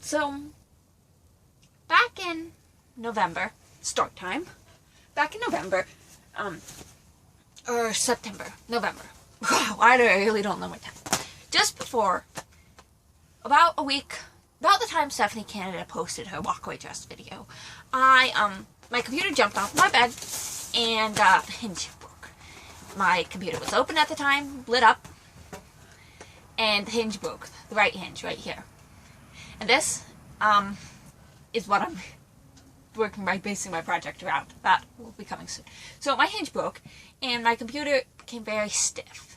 So, back in November, start time, back in November, or September, November, I really don't know my time, just before, about a week, about the time Stephanie Canada posted her walkaway dress video, my computer jumped off my bed, and, the hinge broke. My computer was open at the time, lit up, and the hinge broke, the right hinge right here. And this, is what I'm basing my project around. That will be coming soon. So my hinge broke, and my computer became very stiff.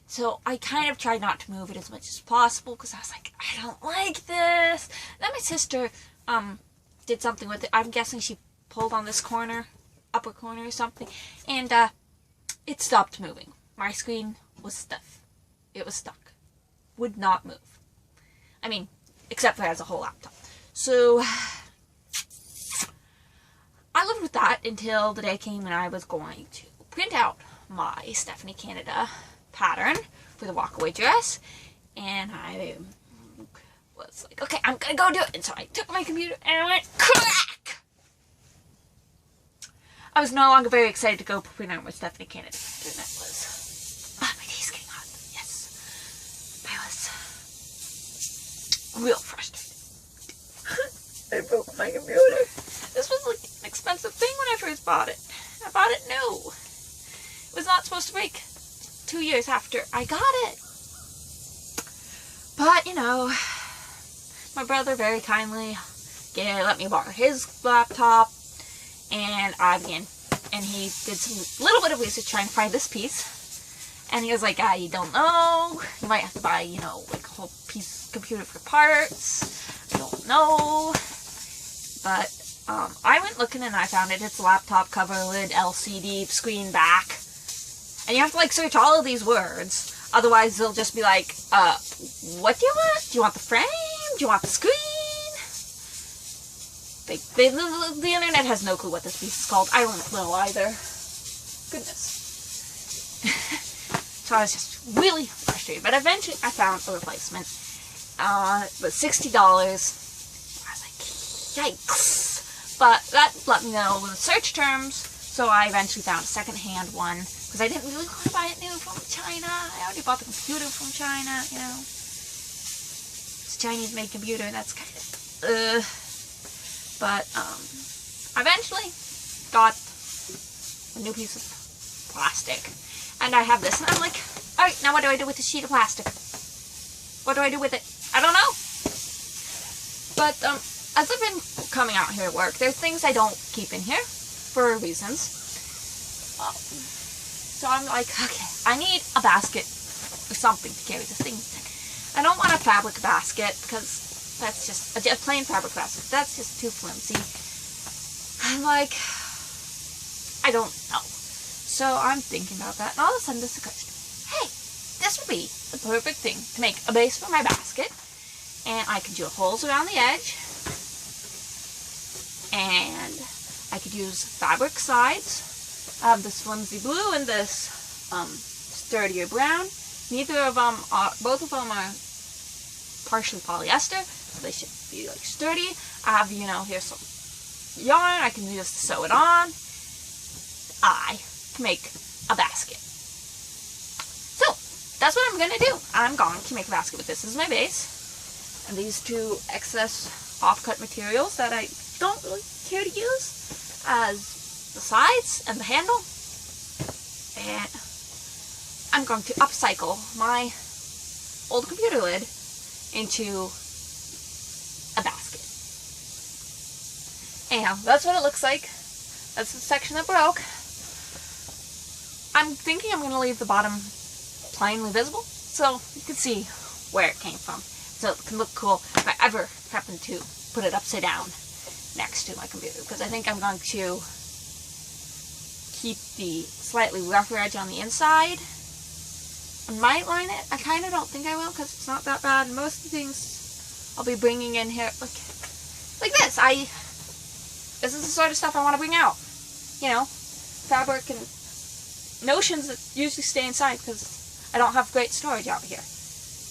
So I kind of tried not to move it as much as possible, because I was like, I don't like this. Then my sister, did something with it. I'm guessing she pulled on this corner, upper corner or something, and, it stopped moving. My screen was stiff. It was stuck. Would not move. I mean, except for as a whole laptop. So, I lived with that until the day came and I was going to print out my Stephanie Canada pattern for the walkaway dress. And I was like, okay, I'm gonna go do it. And so I took my computer and I went crack! I was no longer very excited to go print out my Stephanie Canada pattern. That was, my day's getting hot. Yes. I was real frustrated. I broke my computer. This was like an expensive thing when I first bought it. I bought it new. It was not supposed to break 2 years after I got it. But, you know, my brother very kindly let me borrow his laptop, and he did some little bit of research trying to find this piece. And he was like, you don't know. You might have to buy, you know, like a whole piece of computer for parts. I don't know. But, I went looking and I found it. It's laptop cover, lid, LCD, screen back. And you have to, like, search all of these words. Otherwise, they'll just be like, what do you want? Do you want the frame? Do you want the screen? The internet has no clue what this piece is called. I don't know either. Goodness. So I was just really frustrated. But eventually, I found a replacement. It was $60. I was like, yikes. But that let me know the search terms, so I eventually found a second-hand one, because I didn't really want to buy it new from China. I already bought the computer from China, you know. It's a Chinese-made computer, that's kind of, But, I eventually got a new piece of plastic, and I have this, and I'm like, alright, now what do I do with this sheet of plastic? What do I do with it? I don't know. But, as I've been coming out here to work, there's things I don't keep in here for reasons. So I'm like, okay, I need a basket or something to carry this thing in. I don't want a fabric basket because that's just a plain fabric basket. That's just too flimsy. I'm like, I don't know. So I'm thinking about that, and all of a sudden this occurs to me. Hey, this would be the perfect thing to make a base for my basket, and I could do holes around the edge. And I could use fabric sides. I have this flimsy blue and this sturdier brown. Neither of them are, both of them are partially polyester, so they should be like sturdy. I have, you know, here's some yarn. I can just sew it on. I can make a basket. So that's what I'm gonna do. I'm going to make a basket with this as my base, and these two excess offcut materials that I don't really care to use as the sides and the handle. And I'm going to upcycle my old computer lid into a basket. Anyhow, that's what it looks like. That's the section that broke. I'm thinking I'm going to leave the bottom plainly visible so you can see where it came from. So it can look cool if I ever happen to put it upside down next to my computer, because I think I'm going to keep the slightly rougher edge on the inside. I might line it. I kind of don't think I will, because it's not that bad. Most of the things I'll be bringing in here, like this. This is the sort of stuff I want to bring out. You know, fabric and notions that usually stay inside because I don't have great storage out here.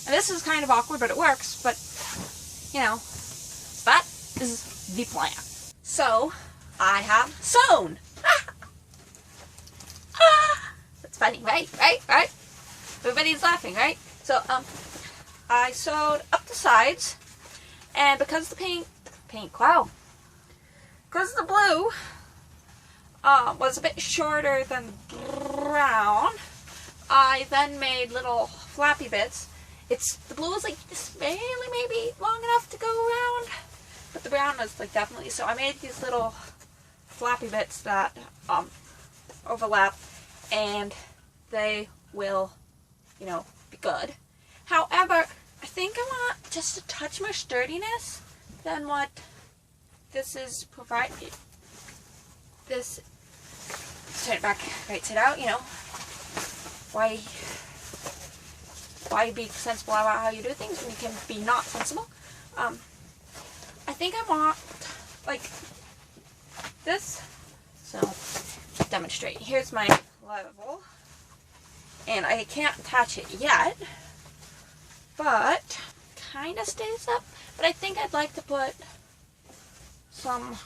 And this is kind of awkward, but it works. But, you know, is the plan. So, I have sewn. That's funny, right? Right? Everybody's laughing, right? So, I sewed up the sides, and because the because the blue was a bit shorter than brown, I then made little flappy bits. The blue was like just barely maybe long enough to go around, but the brown was like definitely, so I made these little flappy bits that overlap, and they will, you know, be good. However, I think I want just a touch more sturdiness than what this is providing. This, turn it back, right side out, you know. Why be sensible about how you do things when you can be not sensible? I think I want, like, this. So, demonstrate. Here's my level. And I can't attach it yet, but kind of stays up. But I think I'd like to put some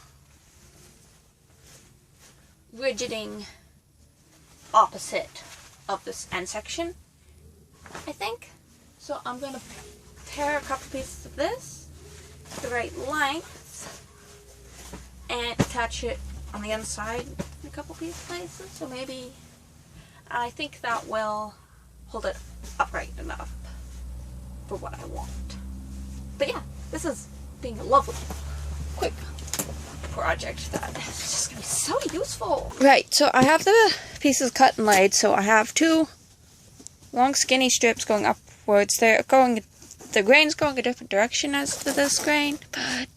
rigiding opposite of this end section, I think. So I'm going to tear a couple pieces of this to the right length and attach it on the inside in a couple places. So maybe, I think that will hold it upright enough for what I want. But yeah, this is being a lovely, quick project that is just going to be so useful. Right, so I have the pieces cut and laid, so I have two long skinny strips going upwards. The grain's going a different direction as to this grain, but,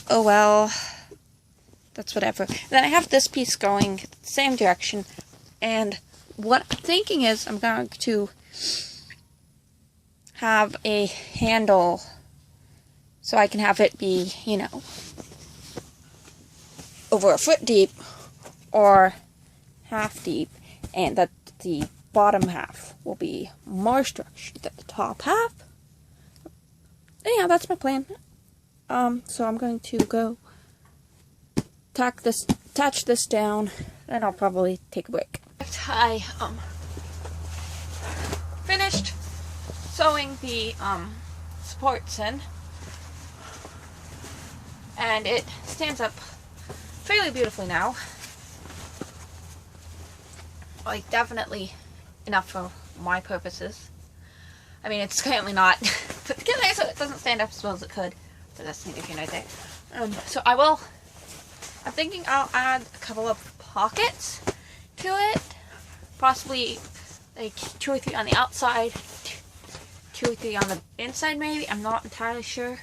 oh well, that's whatever. And then I have this piece going the same direction, and what I'm thinking is I'm going to have a handle so I can have it be, you know, over a foot deep or half deep, and that the bottom half will be more structured than the top half. Yeah, that's my plan. So I'm going to go attach this down, and I'll probably take a break. I finished sewing the supports in, and it stands up fairly beautifully now. Like, definitely enough for my purposes. I mean, it's currently not put together, so it doesn't stand up as well as it could. So that's neither here nor there. So I'm thinking I'll add a couple of pockets to it. Possibly like 2 or 3 on the outside, 2 or 3 on the inside maybe. I'm not entirely sure.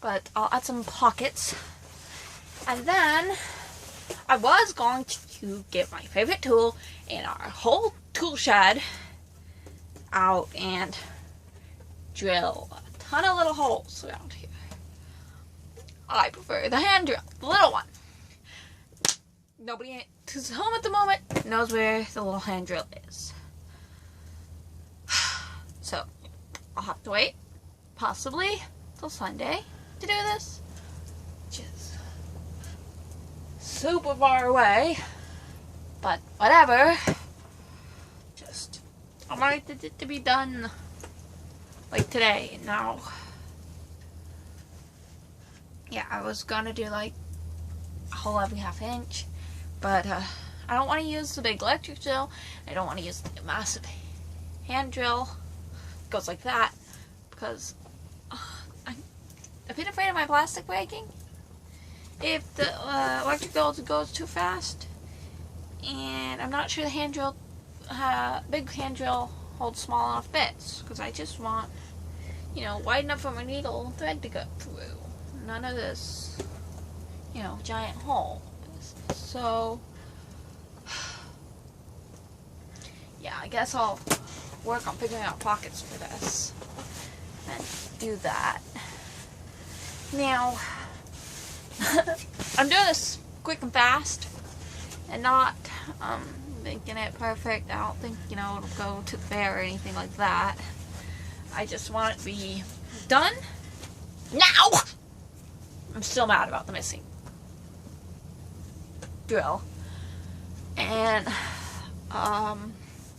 But I'll add some pockets. And then I was going to get my favorite tool in our whole tool shed out and drill a ton of little holes around here. I prefer the hand drill, the little one. Nobody who's home at the moment knows where the little hand drill is. So I'll have to wait, possibly till Sunday, to do this, which is super far away, but whatever. Just, I wanted it to be done like today. Now, yeah, I was gonna do like a whole every half inch, but I don't want to use the big electric drill. I don't want to use the massive hand drill. It goes like that because I'm a bit afraid of my plastic breaking if the electric drill goes too fast, and I'm not sure the hand drill, big hand drill, holds small enough bits, because I just want, you know, wide enough for my needle and thread to go through. None of this, you know, giant hole. So, yeah, I guess I'll work on figuring out pockets for this and do that. Now, I'm doing this quick and fast and not making it perfect. I don't think, you know, it'll go to the fair or anything like that. I just want it to be done now. I'm still mad about the missing drill. And,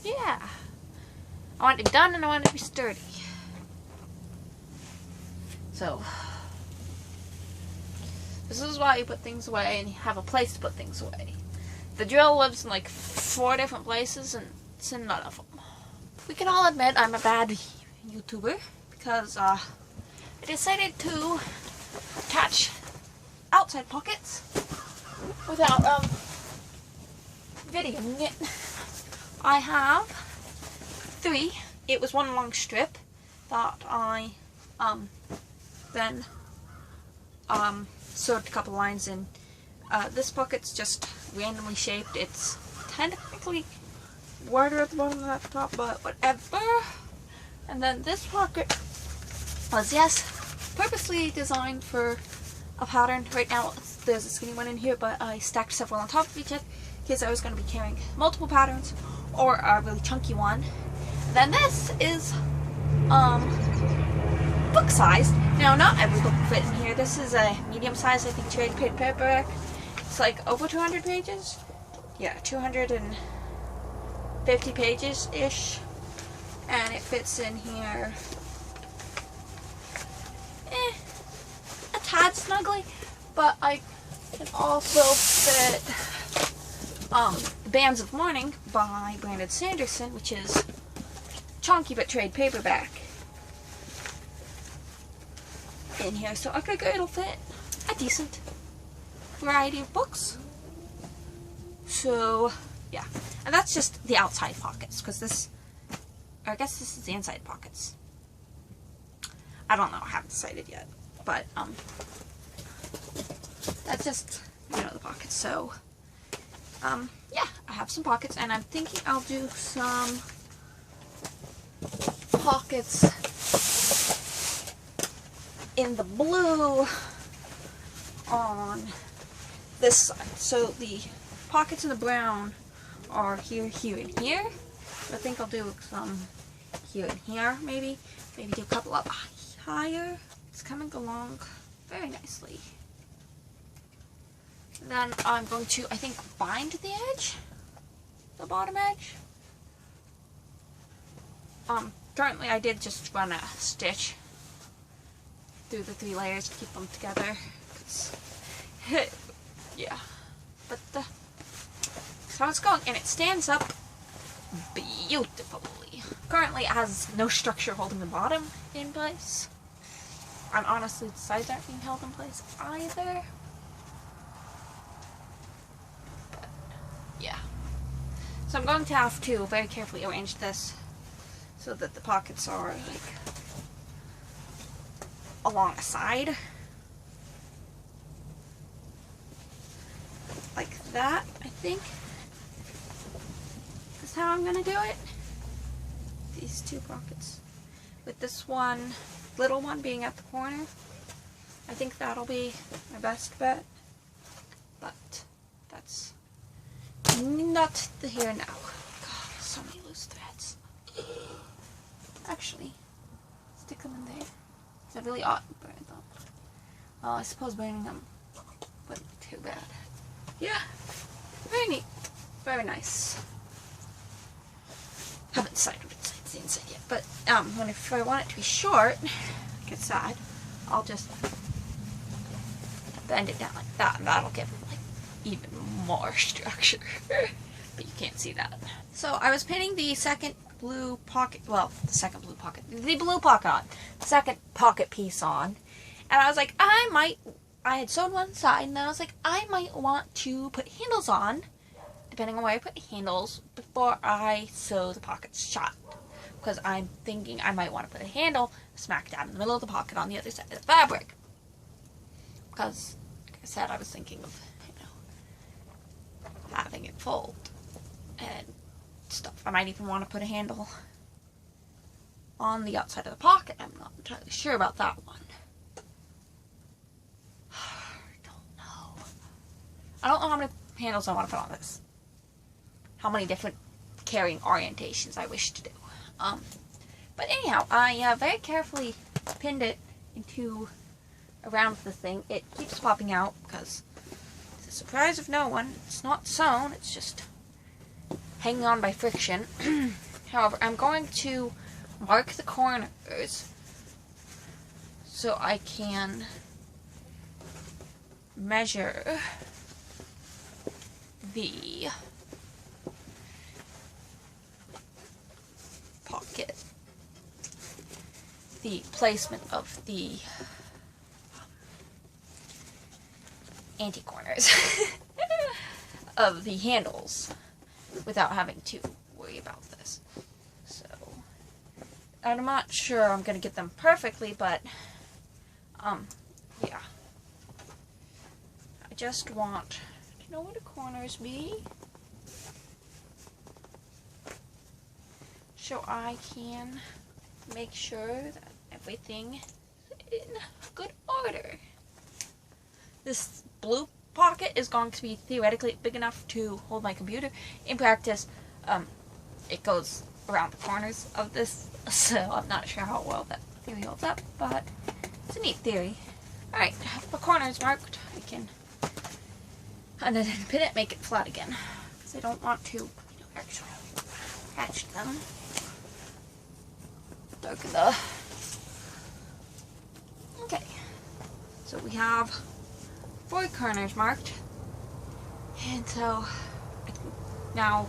yeah. I want it to be done and I want it to be sturdy. So, this is why you put things away and you have a place to put things away. The drill lives in like 4 different places and it's in none of them. We can all admit I'm a bad YouTuber because I decided to attach outside pockets without videoing it. I have 3. It was one long strip that I then sewed a couple lines in. This pocket's just randomly shaped. It's technically wider at the bottom than at the top, but whatever. And then this pocket was, yes, purposely designed for a pattern. Right now there's a skinny one in here, but I stacked several on top of each other in case I was going to be carrying multiple patterns or a really chunky one. Then this is book sized. Now not every book will fit in here. This is a medium size, I think, trade paperback. It's like over 200 pages. Yeah, 250 pages ish, and it fits in here a tad snugly, but I can also fit The Bands of Mourning by Brandon Sanderson, which is chunky but trade paperback, in here, so I figure it'll fit a decent variety of books. So yeah, and that's just the outside pockets, because this, or I guess this is the inside pockets. I don't know, I haven't decided yet, but that's just, you know, the pockets. So yeah, I have some pockets, and I'm thinking I'll do some pockets in the blue on this side. So the pockets in the brown are here, here, and here. I think I'll do some here and here, maybe. Maybe do a couple up higher. It's coming along very nicely. Then I'm going to, I think, bind the edge, the bottom edge. Currently I did just run a stitch through the 3 layers to keep them together. Yeah, but that's how it's going, and it stands up beautifully. Currently it has no structure holding the bottom in place, and honestly the sides aren't being held in place either. But yeah, so I'm going to have to very carefully arrange this so that the pockets are like along the side, like that. I think that's how I'm gonna do it. These 2 pockets, with this one little one being at the corner. I think that'll be my best bet, but that's not the here now. God, so many loose threads. Actually, stick them in there. Is that really odd? Burn them. Well, I suppose burning them wouldn't be too bad. Yeah, very neat, very nice. Haven't decided which side's the inside yet, but if I want it to be short, like it's sad, I'll just bend it down like that, and that'll give it like even more structure. But you can't see that. So I was pinning the second blue pocket, well, the blue pocket on, the second pocket piece on, and I was like, I had sewed one side, and then I was like, I might want to put handles on, depending on where I put handles, before I sew the pockets shut, because I'm thinking I might want to put a handle smack dab in the middle of the pocket on the other side of the fabric, because, like I said, I was thinking of, you know, having it fold and stuff. I might even want to put a handle on the outside of the pocket. I'm not entirely sure about that one. I don't know how many handles I want to put on this. How many different carrying orientations I wish to do. But anyhow, I very carefully pinned it into around the thing. It keeps popping out because it's a surprise of no one. It's not sewn, it's just hanging on by friction. However, I'm going to mark the corners so I can measure the pocket, the placement of the anti-corners of the handles without having to worry about this. So, I'm not sure I'm going to get them perfectly, but, yeah. I just want to know where the corners be, so I can make sure that everything is in good order. This blue pocket is going to be theoretically big enough to hold my computer. In practice, it goes around the corners of this, so I'm not sure how well that theory holds up, but it's a neat theory. Alright, the corners marked. I can then pin it, make it flat again, because I don't want to actually hatch them. Darken the... Okay, so we have 4 corners marked, and so I can now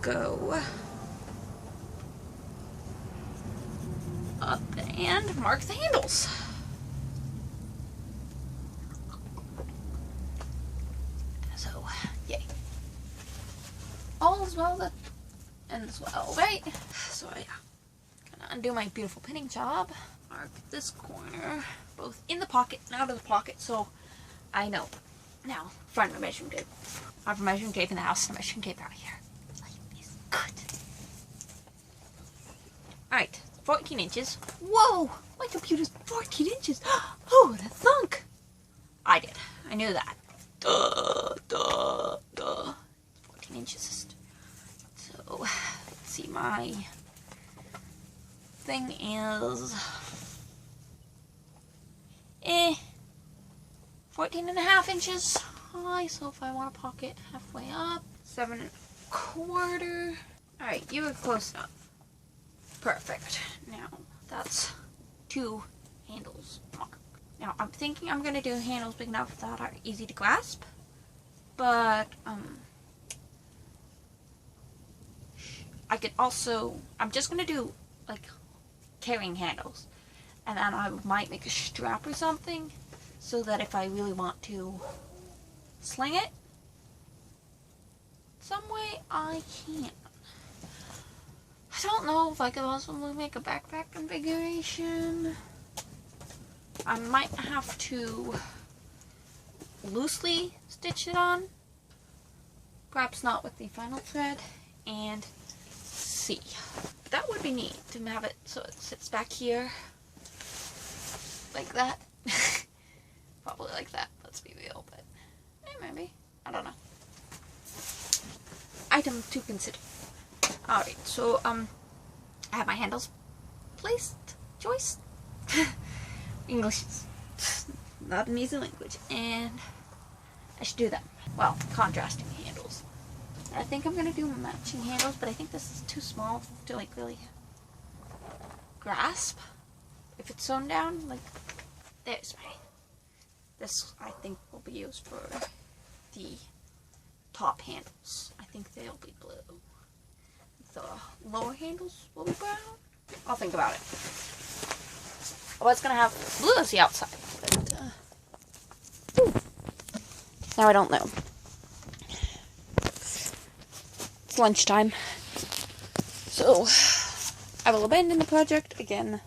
go up and mark the handles. So, yay. All is well that ends well, right? So yeah, gonna undo my beautiful pinning job. Mark this corner, both in the pocket and out of the pocket, so I know. Now, find my measuring tape. I have a measuring tape in the house and a measuring tape out here. Like this. Good. Alright, 14 inches. Whoa! My computer's 14 inches! Who would have thunk? I did. I knew that. Duh. 14 inches. So, let's see, my thing is 14.5 inches high, so if I want to pocket halfway up, 7.25. Alright, you were close enough. Perfect. Now, that's 2 handles marked. Now, I'm thinking I'm going to do handles big enough that are easy to grasp, but, I could also, I'm just going to do, like, carrying handles, and then I might make a strap or something, so that if I really want to sling it some way, I can. I don't know if I could possibly make a backpack configuration. I might have to loosely stitch it on, perhaps not with the final thread, and see. That would be neat to have it so it sits back here like that. Probably like that, let's be real, but maybe. I don't know. Item to consider. Alright, so I have my handles placed, joist. English is not an easy language, and I should do them. Well, contrasting handles. I think I'm going to do matching handles, but I think this is too small to, like, really grasp. If it's sewn down, like, there's my... This, I think, will be used for the top handles. I think they'll be blue. The lower handles will be brown. I'll think about it. I was going to have blue as the outside, but, now I don't know. Lunchtime, so I will abandon the project again